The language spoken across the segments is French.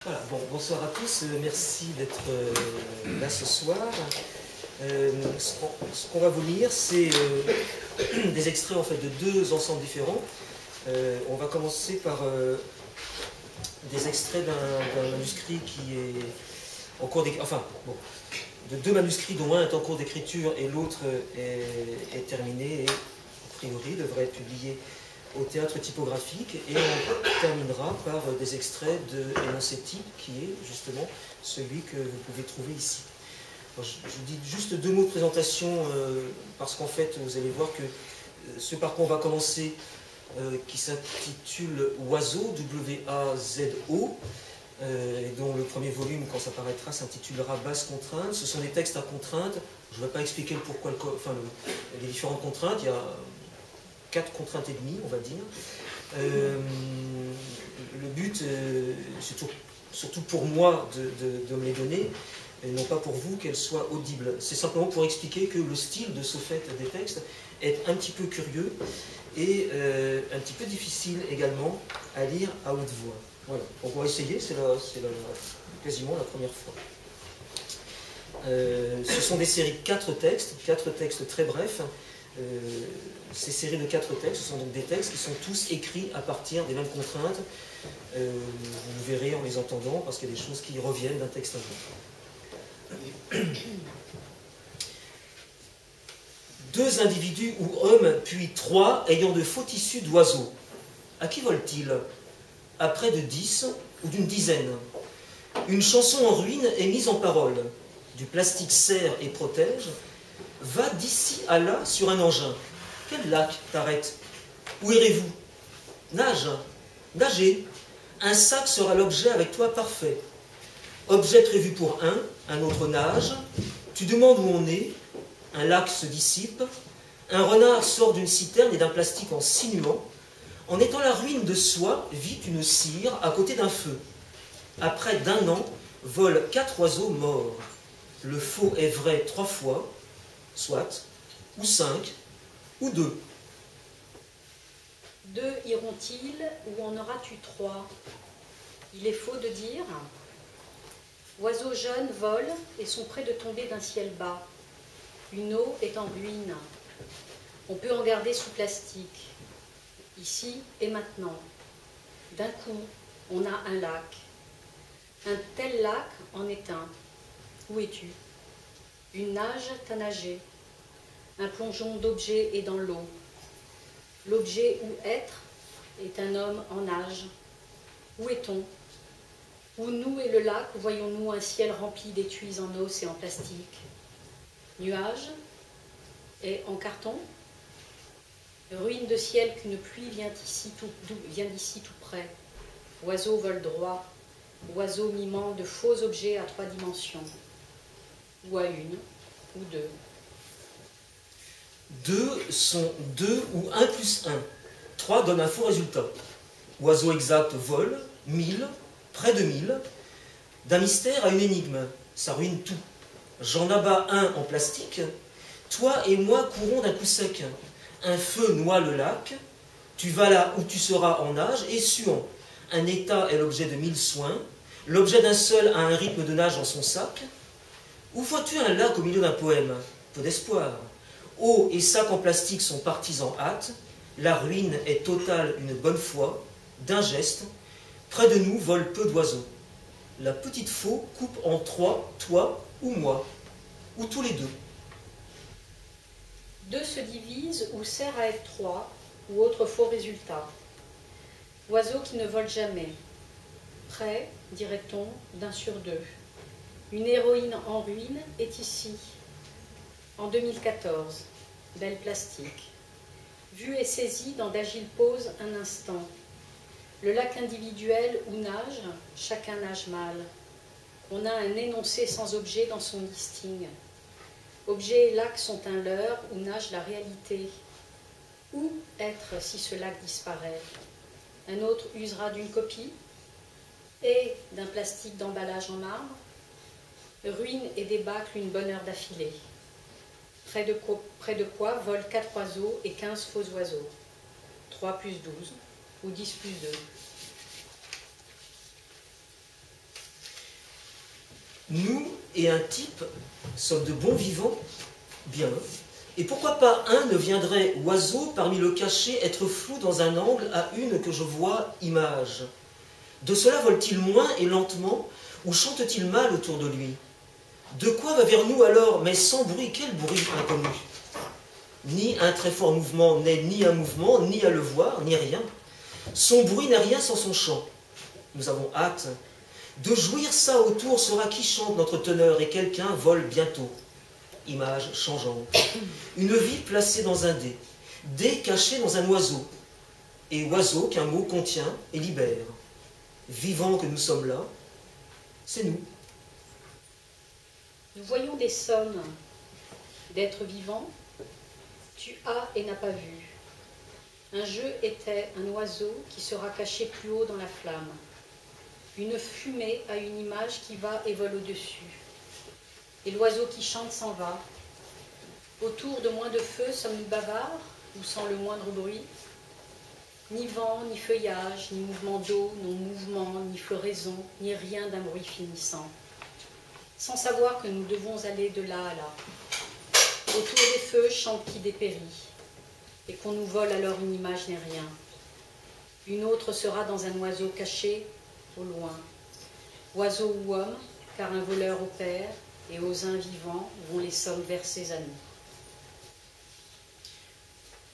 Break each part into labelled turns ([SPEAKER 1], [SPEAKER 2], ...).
[SPEAKER 1] Voilà, bon, bonsoir à tous, merci d'être là ce soir. Ce qu'on va vous lire, c'est des extraits en fait de deux ensembles différents. On va commencer par des extraits d'un manuscrit qui est en cours d'écriture, enfin, bon, de deux manuscrits dont un est en cours d'écriture et l'autre est terminé et a priori devrait être publié au théâtre typographique, et on terminera par des extraits de l'énoncé type qui est justement celui que vous pouvez trouver ici. Alors, je vous dis juste deux mots de présentation parce qu'en fait vous allez voir que ce par quoi on va commencer qui s'intitule Oiseau, W-A-Z-O, et dont le premier volume, quand ça paraîtra, s'intitulera Basse contrainte. Ce sont des textes à contraintes. Je ne vais pas expliquer le pourquoi, les différentes contraintes. Il y a 4 contraintes et demie, on va dire. Le but, surtout pour moi, de me les donner, et non pas pour vous qu'elles soient audibles. C'est simplement pour expliquer que le style de ce fait des textes est un petit peu curieux et un petit peu difficile également à lire à haute voix. Voilà, donc on va essayer, c'est quasiment la première fois. Ce sont des séries de 4 textes très brefs. Ces séries de 4 textes, ce sont donc des textes qui sont tous écrits à partir des mêmes contraintes. Vous verrez en les entendant, parce qu'il y a des choses qui reviennent d'un texte à l'autre. Deux individus ou hommes, puis 3, ayant de faux tissus d'oiseaux. À qui volent-ils? À près de 10 ou d'une dizaine. Une chanson en ruine est mise en parole. Du plastique sert et protège. Va d'ici à là sur un engin. Quel lac t'arrête? Où irez-vous? Nage. Nager. Un sac sera l'objet avec toi parfait. Objet prévu pour un autre nage. Tu demandes où on est. Un lac se dissipe. Un renard sort d'une citerne et d'un plastique en sinuant. En étant la ruine de soi, vit une cire à côté d'un feu. Après d'un an, volent 4 oiseaux morts. Le faux est vrai 3 fois, soit, ou 5, ou 2.
[SPEAKER 2] 2 iront-ils, ou en auras-tu 3? Il est faux de dire. Oiseaux jeunes volent et sont près de tomber d'un ciel bas. Une eau est en ruine. On peut en garder sous plastique. Ici et maintenant. D'un coup, on a un lac. Un tel lac en est un. Où es-tu? Une nage t'a nagé. Un plongeon d'objet est dans l'eau. L'objet ou être est un homme en nage. Où est-on? Où nous et le lac voyons-nous un ciel rempli d'étuis en os et en plastique? Nuages et en carton? Ruine de ciel qu'une pluie vient d'ici tout près. Oiseaux volent droit. Oiseaux mimant de faux objets à 3 dimensions. Ou à 1, ou 2.
[SPEAKER 1] 2 sont 2 ou 1 plus 1. 3 donne un faux résultat. Oiseau exact vole, 1000, près de 1000. D'un mystère à une énigme, ça ruine tout. J'en abats un en plastique. Toi et moi courons d'un coup sec. Un feu noie le lac. Tu vas là où tu seras en nage et suant. Un état est l'objet de 1000 soins. L'objet d'un seul a un rythme de nage dans son sac. Où vois-tu un lac au milieu d'un poème? Peu d'espoir. Eau et sac en plastique sont partis en hâte. La ruine est totale une bonne fois. D'un geste, près de nous volent peu d'oiseaux. La petite faux coupe en 3, toi ou moi, ou tous les deux.
[SPEAKER 2] 2 se divisent ou sert à être 3, ou autre faux résultat. Oiseaux qui ne volent jamais. Près, dirait-on, d'un sur 2. Une héroïne en ruine est ici. En 2014, belle plastique. Vue et saisie dans d'agiles poses un instant. Le lac individuel où nage, chacun nage mal. On a un énoncé sans objet dans son listing. Objet et lac sont un leurre où nage la réalité. Où être si ce lac disparaît? Un autre usera d'une copie et d'un plastique d'emballage en marbre. Ruine et débâcle une bonne heure d'affilée. Près de quoi volent 4 oiseaux et 15 faux oiseaux. 3 plus 12 ou 10 plus 2.
[SPEAKER 1] Nous et un type sommes de bons vivants, bien. Et pourquoi pas un ne viendrait, oiseau, parmi le cachet, être flou dans un angle à une que je vois image? De cela vole-t-il moins et lentement, ou chante-t-il mal autour de lui? De quoi va vers nous alors, mais sans bruit, quel bruit inconnu? Ni un très fort mouvement n'est ni un mouvement, ni à le voir, ni rien. Son bruit n'est rien sans son chant. Nous avons hâte. De jouir ça autour sera qui chante notre teneur, et quelqu'un vole bientôt. Image changeante. Une vie placée dans un dé. Dé caché dans un oiseau. Et oiseau qu'un mot contient et libère. Vivant que nous sommes là, c'est nous.
[SPEAKER 2] Nous voyons des sommes d'êtres vivants. Tu as et n'as pas vu. Un jeu était un oiseau qui sera caché plus haut dans la flamme. Une fumée a une image qui va et vole au-dessus. Et l'oiseau qui chante s'en va. Autour de moins de feu, sommes-nous bavards ou sans le moindre bruit? Ni vent, ni feuillage, ni mouvement d'eau, non mouvement, ni floraison, ni rien d'un bruit finissant. Sans savoir que nous devons aller de là à là. Autour des feux chante qui dépérit, et qu'on nous vole alors une image n'est rien. Une autre sera dans un oiseau caché au loin. Oiseau ou homme, car un voleur opère, et aux uns vivants vont les sommes versées à nous.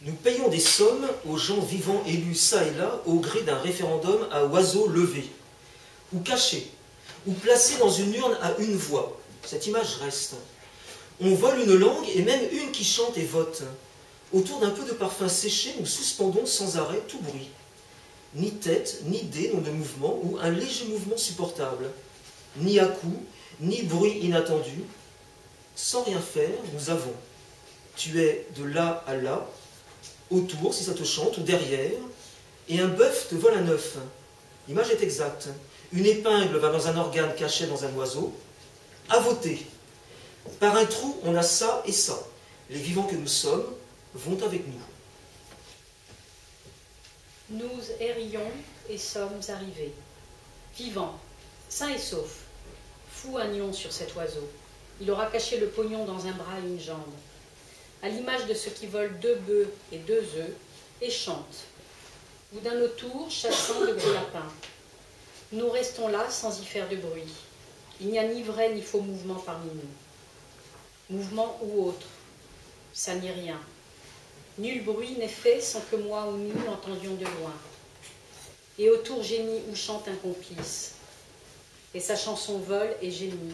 [SPEAKER 1] Nous payons des sommes aux gens vivants élus çà et là au gré d'un référendum à oiseaux levés, ou cachés, ou placés dans une urne à une voix. Cette image reste. On vole une langue et même une qui chante et vote. Autour d'un peu de parfum séché, nous suspendons sans arrêt tout bruit. Ni tête, ni dé n'ont de mouvement, ou un léger mouvement supportable. Ni à-coup, ni bruit inattendu. Sans rien faire, nous avons. Tu es de là à là, autour, si ça te chante, ou derrière, et un bœuf te vole un œuf. L'image est exacte. Une épingle va dans un organe caché dans un oiseau. À voter. Par un trou, on a ça et ça. Les vivants que nous sommes vont avec nous.
[SPEAKER 2] Nous errions et sommes arrivés. Vivants, sains et saufs. Fous un nion sur cet oiseau. Il aura caché le pognon dans un bras et une jambe. À l'image de ceux qui volent 2 bœufs et 2 œufs, et chantent. Ou d'un autour, chassant de gros lapins. Nous restons là sans y faire de bruit. Il n'y a ni vrai ni faux mouvement parmi nous. Mouvement ou autre, ça n'est rien. Nul bruit n'est fait sans que moi ou nous l'entendions de loin. Et autour gémit ou chante un complice. Et sa chanson vole et gémit.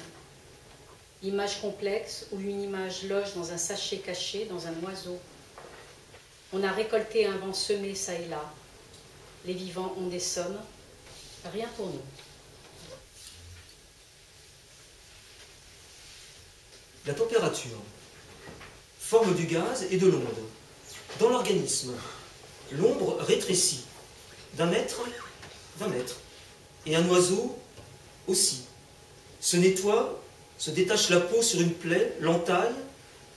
[SPEAKER 2] Image complexe où une image loge dans un sachet caché dans un oiseau. On a récolté un vent semé ça et là. Les vivants ont des sommes, rien pour nous.
[SPEAKER 1] La température, forme du gaz et de l'onde. Dans l'organisme, l'ombre rétrécit d'un mètre, et un oiseau aussi. Se nettoie, se détache la peau sur une plaie, l'entaille,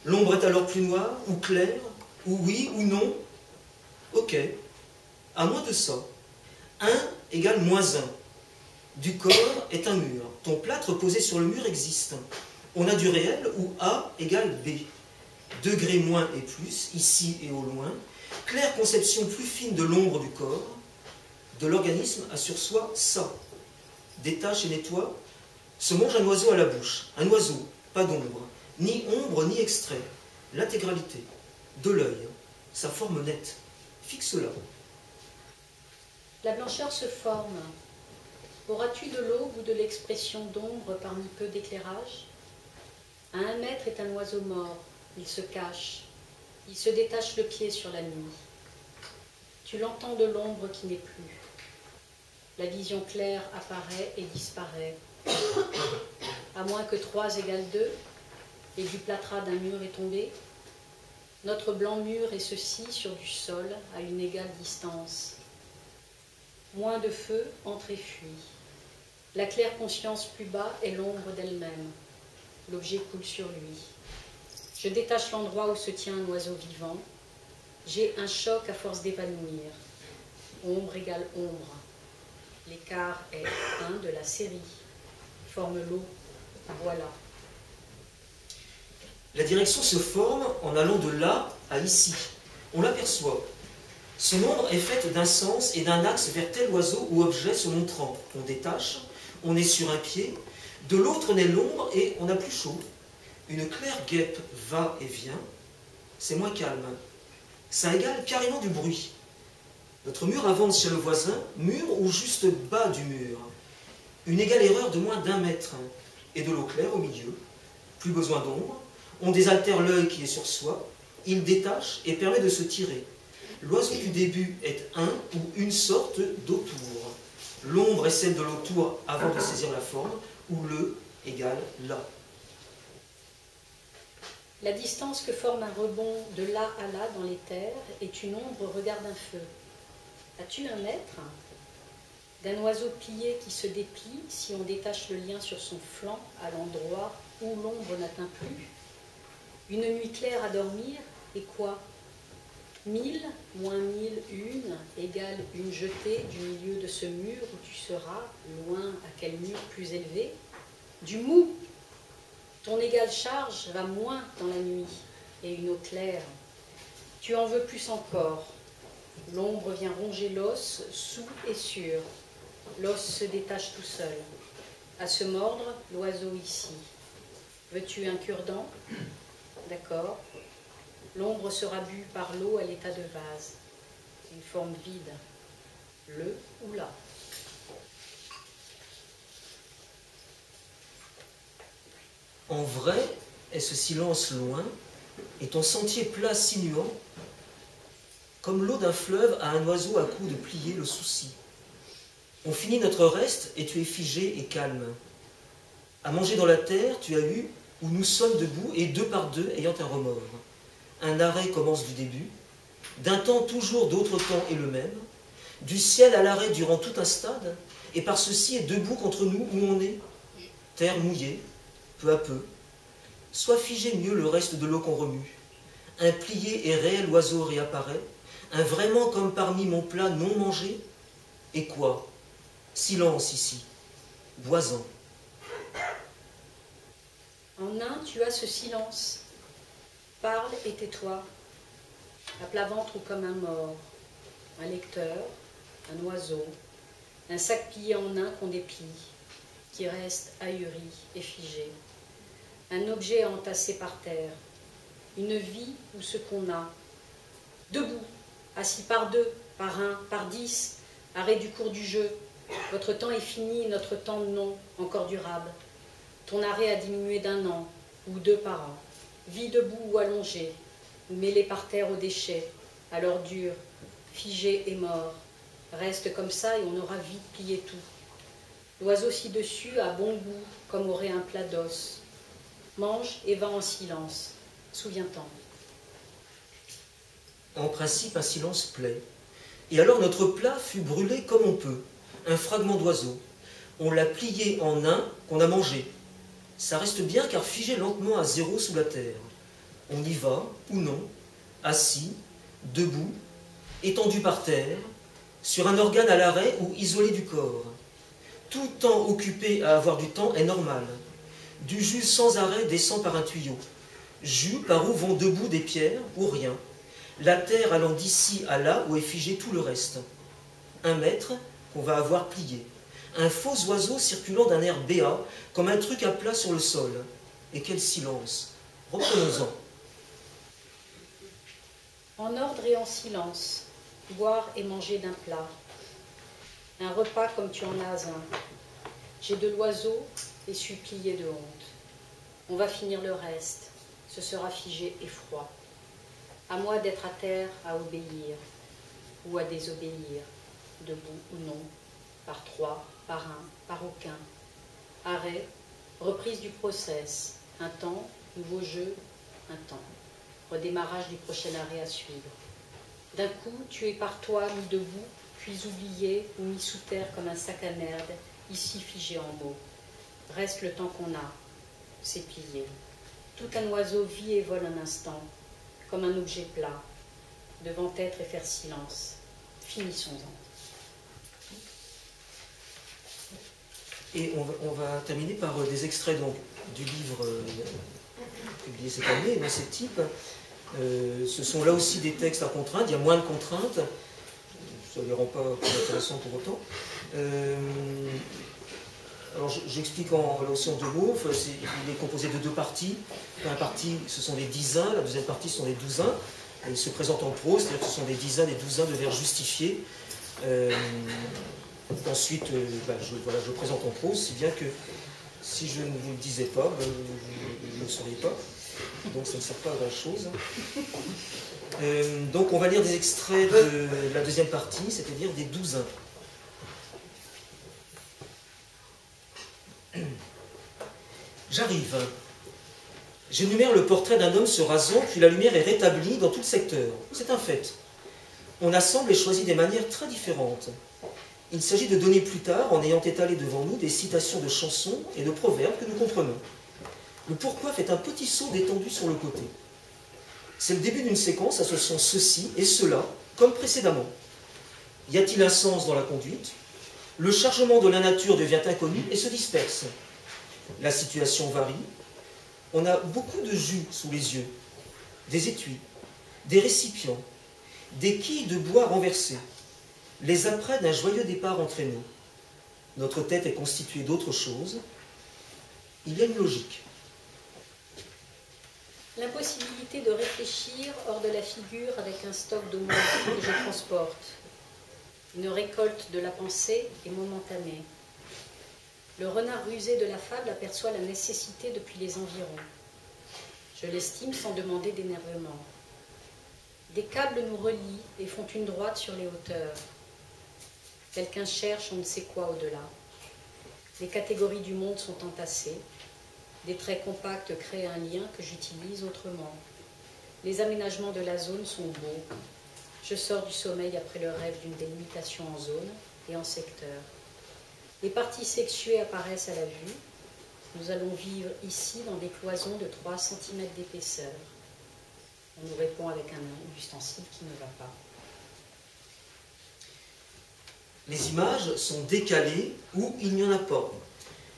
[SPEAKER 1] l'ombre est alors plus noire, ou claire, ou oui, ou non. Ok, à moins de ça. 1 égale moins 1. Du corps est un mur. Ton plâtre posé sur le mur existe. On a du réel où A égale B. Degré moins et plus, ici et au loin. Claire conception plus fine de l'ombre du corps. De l'organisme assure soi ça. Détache et nettoie. Se mange un oiseau à la bouche. Un oiseau, pas d'ombre. Ni ombre ni extrait. L'intégralité. De l'œil. Sa forme nette. Fixe-la.
[SPEAKER 2] La blancheur se forme. Auras-tu de l'aube ou de l'expression d'ombre parmi peu d'éclairage? À 1 mètre est un oiseau mort. Il se cache. Il se détache le pied sur la nuit. Tu l'entends de l'ombre qui n'est plus. La vision claire apparaît et disparaît. À moins que 3 égale 2, et du plâtras d'un mur est tombé, notre blanc mur est ceci sur du sol à une égale distance. Moins de feu entre et fuit. La claire conscience plus bas est l'ombre d'elle-même. L'objet coule sur lui. Je détache l'endroit où se tient un oiseau vivant. J'ai un choc à force d'évanouir. Ombre égale ombre. L'écart est 1 de la série. Forme l'eau Voilà.
[SPEAKER 1] La direction se forme en allant de là à ici. On l'aperçoit. Son ombre est faite d'un sens et d'un axe vers tel oiseau ou objet se montrant. On détache, on est sur un pied, de l'autre naît l'ombre et on n'a plus chaud. Une claire guêpe va et vient, c'est moins calme. Ça égale carrément du bruit. Notre mur avance chez le voisin, mur ou juste bas du mur. Une égale erreur de moins d'1 mètre. Et de l'eau claire au milieu. Plus besoin d'ombre. On désaltère l'œil qui est sur soi. Il détache et permet de se tirer. L'oiseau du début est un ou une sorte d'autour. L'ombre est celle de l'autour avant de saisir la forme, où le égale là.
[SPEAKER 2] La distance que forme un rebond de là à là dans les terres est une ombre au regard d'un feu. As-tu un mètre d'un oiseau plié qui se déplie si on détache le lien sur son flanc à l'endroit où l'ombre n'atteint plus? Une nuit claire à dormir, et quoi? 1000 moins 1001 égale une jetée du milieu de ce mur où tu seras, loin à quel mur plus élevé? Du mou! Ton égale charge va moins dans la nuit, et une eau claire. Tu en veux plus encore. L'ombre vient ronger l'os, sous et sûr. L'os se détache tout seul. À se mordre, l'oiseau ici. Veux-tu un cure-dent? D'accord. L'ombre sera bue par l'eau à l'état de vase. Une forme vide. Le ou là.
[SPEAKER 1] En vrai, est ce silence loin, et ton sentier plat sinuant, comme l'eau d'un fleuve à un oiseau à coup de plier le souci. On finit notre reste et tu es figé et calme. À manger dans la terre, tu as eu, où nous sommes debout et deux par deux ayant un remords. Un arrêt commence du début, d'un temps toujours d'autre temps est le même, du ciel à l'arrêt durant tout un stade, et par ceci est debout contre nous où on est, terre mouillée, peu à peu. Soit figé mieux le reste de l'eau qu'on remue. Un plié et réel oiseau réapparaît, un vraiment comme parmi mon plat non mangé. Et quoi? Silence ici, boisant.
[SPEAKER 2] En un, tu as ce silence. Parle et tais-toi. À plat ventre ou comme un mort. Un lecteur, un oiseau, un sac plié en un qu'on déplie, qui reste ahuri et figé. Un objet entassé par terre. Une vie ou ce qu'on a. Debout, assis par deux, par un, par 10, arrêt du cours du jeu. Votre temps est fini, notre temps non, encore durable. Ton arrêt a diminué d'1 an, ou 2 par an. Vie debout ou allongée, ou mêlée par terre aux déchets, à l'ordure, figé et mort. Reste comme ça et on aura vite plié tout. L'oiseau ci-dessus a bon goût, comme aurait un plat d'os. Mange et va en silence. Souviens-t'en.
[SPEAKER 1] En principe, un silence plaît. Et alors notre plat fut brûlé comme on peut, un fragment d'oiseau. On l'a plié en un qu'on a mangé. Ça reste bien car figé lentement à 0 sous la terre. On y va, ou non, assis, debout, étendu par terre, sur un organe à l'arrêt ou isolé du corps. Tout temps occupé à avoir du temps est normal. Du jus sans arrêt descend par un tuyau. Jus par où vont debout des pierres ou rien. La terre allant d'ici à là où est figé tout le reste. 1 mètre qu'on va avoir plié. Un faux oiseau circulant d'un air béat, comme un truc à plat sur le sol. Et quel silence! Reprenons-en.
[SPEAKER 2] En ordre et en silence, boire et manger d'un plat. Un repas comme tu en as un. J'ai de l'oiseau et suis plié de honte. On va finir le reste. Ce sera figé et froid. À moi d'être à terre à obéir ou à désobéir, debout ou non, par 3, par 1, par aucun. Arrêt, reprise du process, un temps, nouveau jeu, un temps. Redémarrage du prochain arrêt à suivre. D'un coup, tu es par toi mis debout, puis oublié ou mis sous terre comme un sac à merde, ici figé en mots. Reste le temps qu'on a, c'est plié. Tout un oiseau vit et vole un instant, comme un objet plat, devant être et faire silence. Finissons-en.
[SPEAKER 1] Et on va terminer par des extraits donc, du livre publié cette année, dans ces types. Ce sont là aussi des textes à contraintes, il y a moins de contraintes, ça ne les rend pas plus intéressants pour autant. Alors j'explique là aussi en deux mots, il est composé de deux parties. La première partie, ce sont des dizains, la deuxième partie, ce sont des douzains. Et il se présente en prose, c'est-à-dire que ce sont des dizains, des douzains de vers justifiés. Ensuite, je présente en prose, si bien que si je ne vous le disais pas, je ne le saurais pas. Donc ça ne sert pas à grand-chose. Donc on va lire des extraits de la deuxième partie, c'est-à-dire des douzains. J'arrive. J'énumère le portrait d'un homme se rasant, puis la lumière est rétablie dans tout le secteur. C'est un fait. On assemble et choisit des manières très différentes. Il s'agit de donner plus tard, en ayant étalé devant nous, des citations de chansons et de proverbes que nous comprenons. Le pourquoi fait un petit saut détendu sur le côté. C'est le début d'une séquence associant ceci et cela, comme précédemment. Y a-t-il un sens dans la conduite? Le chargement de la nature devient inconnu et se disperse. La situation varie. On a beaucoup de jus sous les yeux, des étuis, des récipients, des quilles de bois renversées. Les apprêts d'un joyeux départ entre nous. Notre tête est constituée d'autre chose. Il y a une logique.
[SPEAKER 2] L'impossibilité de réfléchir hors de la figure avec un stock de mots que je transporte. Une récolte de la pensée est momentanée. Le renard rusé de la fable aperçoit la nécessité depuis les environs. Je l'estime sans demander d'énervement. Des câbles nous relient et font une droite sur les hauteurs. Quelqu'un cherche on ne sait quoi au-delà. Les catégories du monde sont entassées. Des traits compacts créent un lien que j'utilise autrement. Les aménagements de la zone sont beaux. Je sors du sommeil après le rêve d'une délimitation en zone et en secteur. Les parties sexuées apparaissent à la vue. Nous allons vivre ici dans des cloisons de 3 cm d'épaisseur. On nous répond avec un ustensile qui ne va pas.
[SPEAKER 1] Les images sont décalées ou il n'y en a pas.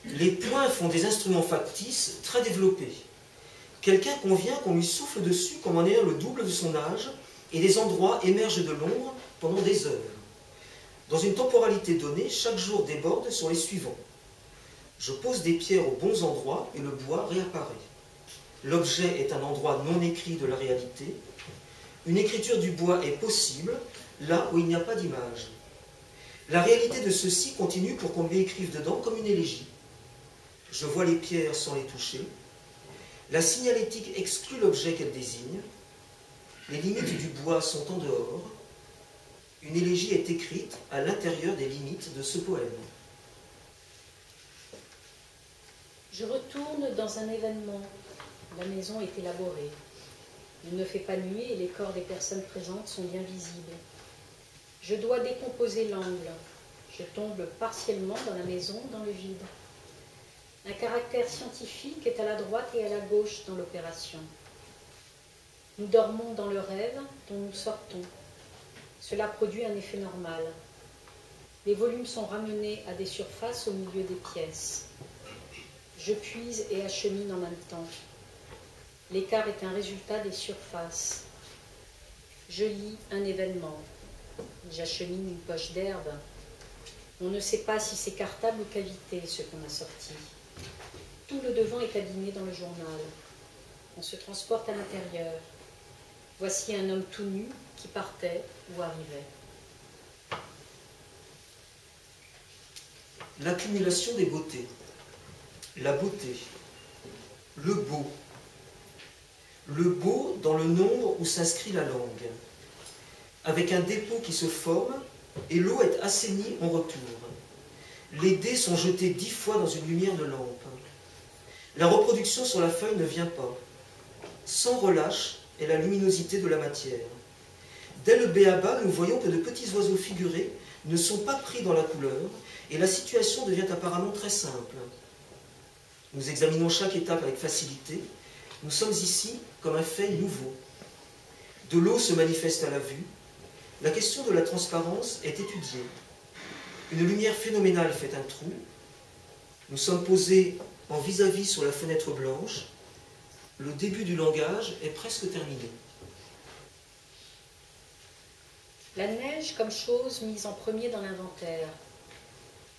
[SPEAKER 1] Les points font des instruments factices très développés. Quelqu'un convient qu'on lui souffle dessus comme en ayant le double de son âge et des endroits émergent de l'ombre pendant des heures. Dans une temporalité donnée, chaque jour déborde sur les suivants. Je pose des pierres aux bons endroits et le bois réapparaît. L'objet est un endroit non écrit de la réalité. Une écriture du bois est possible là où il n'y a pas d'image. La réalité de ceci continue pour qu'on lui écrive dedans comme une élégie. Je vois les pierres sans les toucher. La signalétique exclut l'objet qu'elle désigne. Les limites du bois sont en dehors. Une élégie est écrite à l'intérieur des limites de ce poème.
[SPEAKER 2] Je retourne dans un événement. La maison est élaborée. Il ne fait pas nuit et les corps des personnes présentes sont bien visibles. Je dois décomposer l'angle. Je tombe partiellement dans la maison, dans le vide. Un caractère scientifique est à la droite et à la gauche dans l'opération. Nous dormons dans le rêve dont nous sortons. Cela produit un effet normal. Les volumes sont ramenés à des surfaces au milieu des pièces. Je puise et achemine en même temps. L'écart est un résultat des surfaces. Je lis un événement. J'achemine une poche d'herbe. On ne sait pas si c'est cartable ou cavité ce qu'on a sorti. Tout le devant est abîmé dans le journal. On se transporte à l'intérieur. Voici un homme tout nu qui partait ou arrivait.
[SPEAKER 1] L'accumulation des beautés. La beauté. Le beau. Le beau dans le nombre où s'inscrit la langue. Avec un dépôt qui se forme et l'eau est assainie en retour. Les dés sont jetés 10 fois dans une lumière de lampe. La reproduction sur la feuille ne vient pas. Sans relâche est la luminosité de la matière. Dès le b.a.-ba, nous voyons que de petits oiseaux figurés ne sont pas pris dans la couleur et la situation devient apparemment très simple. Nous examinons chaque étape avec facilité. Nous sommes ici comme un fait nouveau. De l'eau se manifeste à la vue. La question de la transparence est étudiée. Une lumière phénoménale fait un trou. Nous sommes posés en vis-à-vis sur la fenêtre blanche. Le début du langage est presque terminé.
[SPEAKER 2] La neige comme chose mise en premier dans l'inventaire,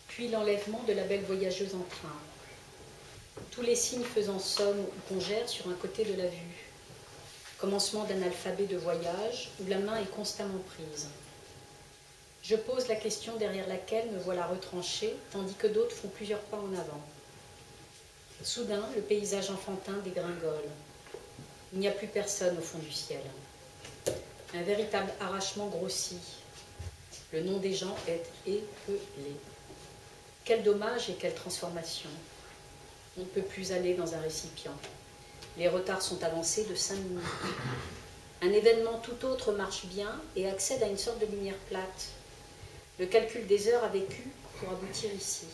[SPEAKER 2] puis l'enlèvement de la belle voyageuse en train. Tous les signes faisant somme ou congère sur un côté de la vue. Commencement d'un alphabet de voyage où la main est constamment prise. Je pose la question derrière laquelle me voilà retranché, tandis que d'autres font plusieurs pas en avant. Soudain, le paysage enfantin dégringole. Il n'y a plus personne au fond du ciel. Un véritable arrachement grossit. Le nom des gens est épelé. Quel dommage et quelle transformation. On ne peut plus aller dans un récipient. Les retards sont avancés de 5 minutes. Un événement tout autre marche bien et accède à une sorte de lumière plate. Le calcul des heures a vécu pour aboutir ici.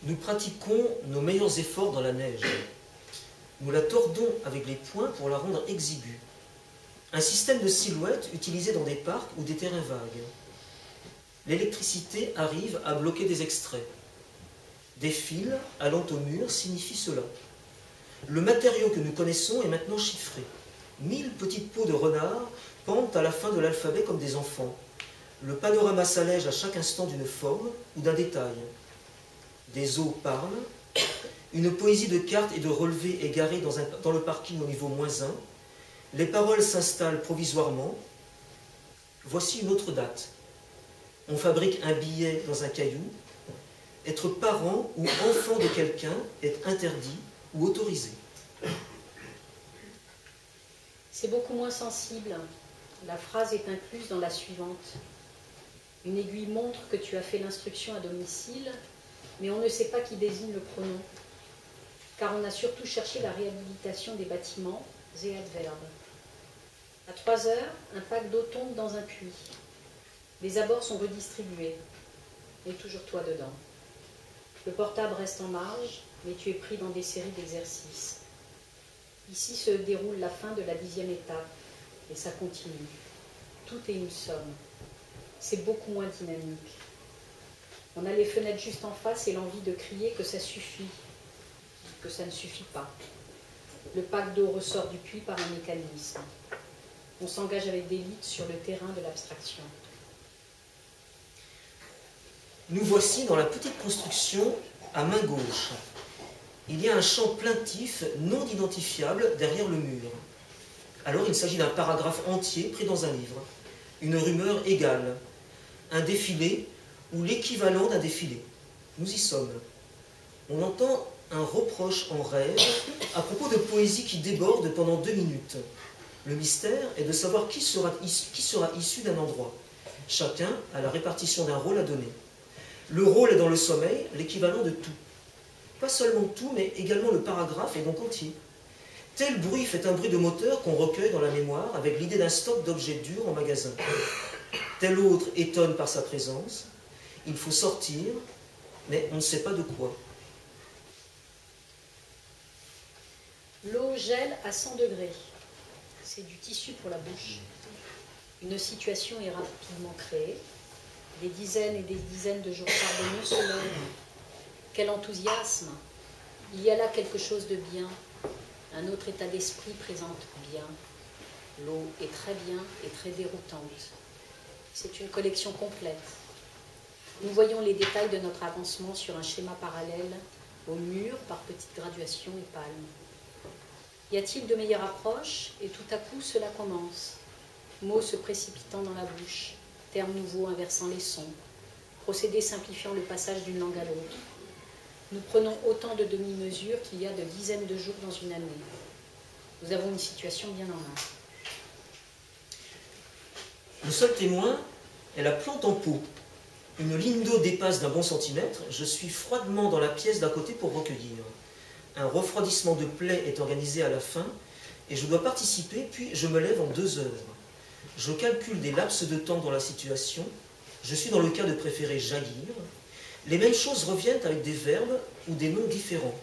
[SPEAKER 1] Nous pratiquons nos meilleurs efforts dans la neige. Nous la tordons avec les poings pour la rendre exiguë. Un système de silhouettes utilisé dans des parcs ou des terrains vagues. L'électricité arrive à bloquer des extraits. Des fils allant au mur signifient cela. Le matériau que nous connaissons est maintenant chiffré. 1000 petites peaux de renard pendent à la fin de l'alphabet comme des enfants. Le panorama s'allège à chaque instant d'une forme ou d'un détail. Des eaux parlent. Une poésie de cartes et de relevés égarés dans le parking au niveau -1. Les paroles s'installent provisoirement. Voici une autre date. On fabrique un billet dans un caillou. Être parent ou enfant de quelqu'un est interdit ou autorisé.
[SPEAKER 2] C'est beaucoup moins sensible. La phrase est incluse dans la suivante. Une aiguille montre que tu as fait l'instruction à domicile, mais on ne sait pas qui désigne le pronom, car on a surtout cherché la réhabilitation des bâtiments et adverbes. À 3 heures, un pack d'eau tombe dans un puits. Les abords sont redistribués, et toujours toi dedans. Le portable reste en marge, mais tu es pris dans des séries d'exercices. Ici se déroule la fin de la 10e étape, et ça continue. Tout est une somme. C'est beaucoup moins dynamique. On a les fenêtres juste en face et l'envie de crier que ça suffit, que ça ne suffit pas. Le pack d'eau ressort du puits par un mécanisme. On s'engage avec d'élite sur le terrain de l'abstraction.
[SPEAKER 1] Nous voici dans la petite construction à main gauche. Il y a un chant plaintif non identifiable derrière le mur. Alors il s'agit d'un paragraphe entier pris dans un livre. Une rumeur égale. Un défilé ou l'équivalent d'un défilé. Nous y sommes. On entend un reproche en rêve à propos de poésie qui déborde pendant 2 minutes. Le mystère est de savoir qui sera issu d'un endroit. Chacun a la répartition d'un rôle à donner. Le rôle est dans le sommeil, l'équivalent de tout. Pas seulement tout, mais également le paragraphe est donc entier. Tel bruit fait un bruit de moteur qu'on recueille dans la mémoire avec l'idée d'un stock d'objets durs en magasin. Tel autre étonne par sa présence. Il faut sortir, mais on ne sait pas de quoi.
[SPEAKER 2] L'eau gèle à 100 degrés. C'est du tissu pour la bouche. Une situation est rapidement créée. Des dizaines et des dizaines de jours charbonneux se lèvent. Quel enthousiasme! Il y a là quelque chose de bien. Un autre état d'esprit présente bien. L'eau est très bien et très déroutante. C'est une collection complète. Nous voyons les détails de notre avancement sur un schéma parallèle, au mur, par petites graduations et palmes. Y a-t-il de meilleure approche? Et tout à coup, cela commence. Mots se précipitant dans la bouche, termes nouveaux inversant les sons, procédés simplifiant le passage d'une langue à l'autre. Nous prenons autant de demi-mesures qu'il y a de dizaines de jours dans une année. Nous avons une situation bien en main.
[SPEAKER 1] Le seul témoin est la plante en pot. Une ligne d'eau dépasse d'un bon centimètre. Je suis froidement dans la pièce d'à côté pour recueillir. Un refroidissement de plaie est organisé à la fin et je dois participer, puis je me lève en 2 heures. Je calcule des laps de temps dans la situation. Je suis dans le cas de préférer jaillir. Les mêmes choses reviennent avec des verbes ou des noms différents.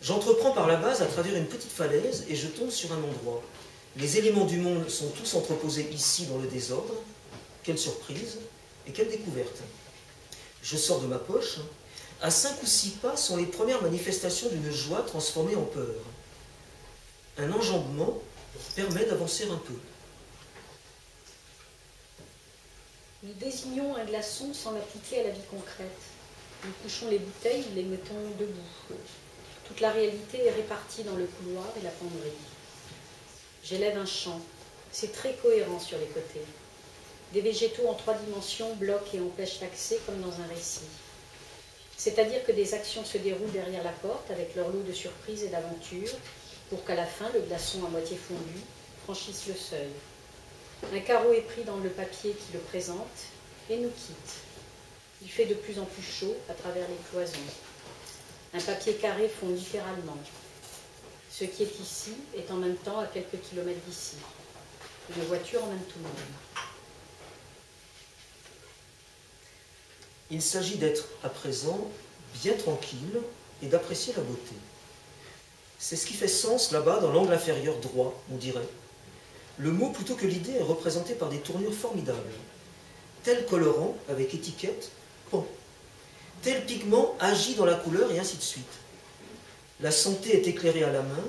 [SPEAKER 1] J'entreprends par la base à travers une petite falaise et je tombe sur un endroit. Les éléments du monde sont tous entreposés ici dans le désordre. Quelle surprise! Et quelle découverte! Je sors de ma poche. À 5 ou 6 pas sont les premières manifestations d'une joie transformée en peur. Un enjambement permet d'avancer un peu.
[SPEAKER 2] Nous désignons un glaçon sans l'appliquer à la vie concrète. Nous couchons les bouteilles, les mettons debout. Toute la réalité est répartie dans le couloir et la penderie. J'élève un champ. C'est très cohérent sur les côtés. Des végétaux en 3 dimensions bloquent et empêchent l'accès comme dans un récit. C'est-à-dire que des actions se déroulent derrière la porte avec leur lot de surprises et d'aventures pour qu'à la fin, le glaçon à moitié fondu franchisse le seuil. Un carreau est pris dans le papier qui le présente et nous quitte. Il fait de plus en plus chaud à travers les cloisons. Un papier carré fond littéralement. Ce qui est ici est en même temps à quelques kilomètres d'ici. Une voiture emmène tout le monde.
[SPEAKER 1] Il s'agit d'être à présent bien tranquille et d'apprécier la beauté. C'est ce qui fait sens là-bas dans l'angle inférieur droit, on dirait. Le mot plutôt que l'idée est représenté par des tournures formidables. Tel colorant, avec étiquette, pan. Tel pigment agit dans la couleur et ainsi de suite. La santé est éclairée à la main,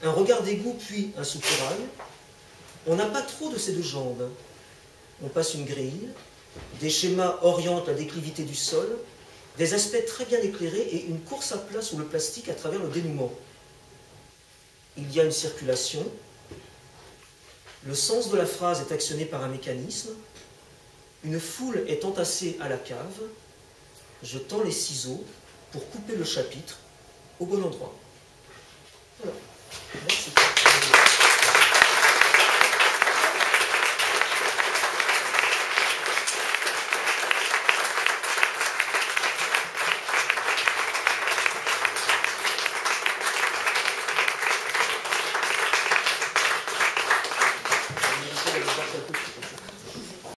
[SPEAKER 1] un regard d'égout puis un soupirail. On n'a pas trop de ces 2 jambes. On passe une grille, des schémas orientent la déclivité du sol, des aspects très bien éclairés et une course à plat sous le plastique à travers le dénouement. Il y a une circulation. Le sens de la phrase est actionné par un mécanisme. Une foule est entassée à la cave. Je tends les ciseaux pour couper le chapitre au bon endroit. Voilà. Merci.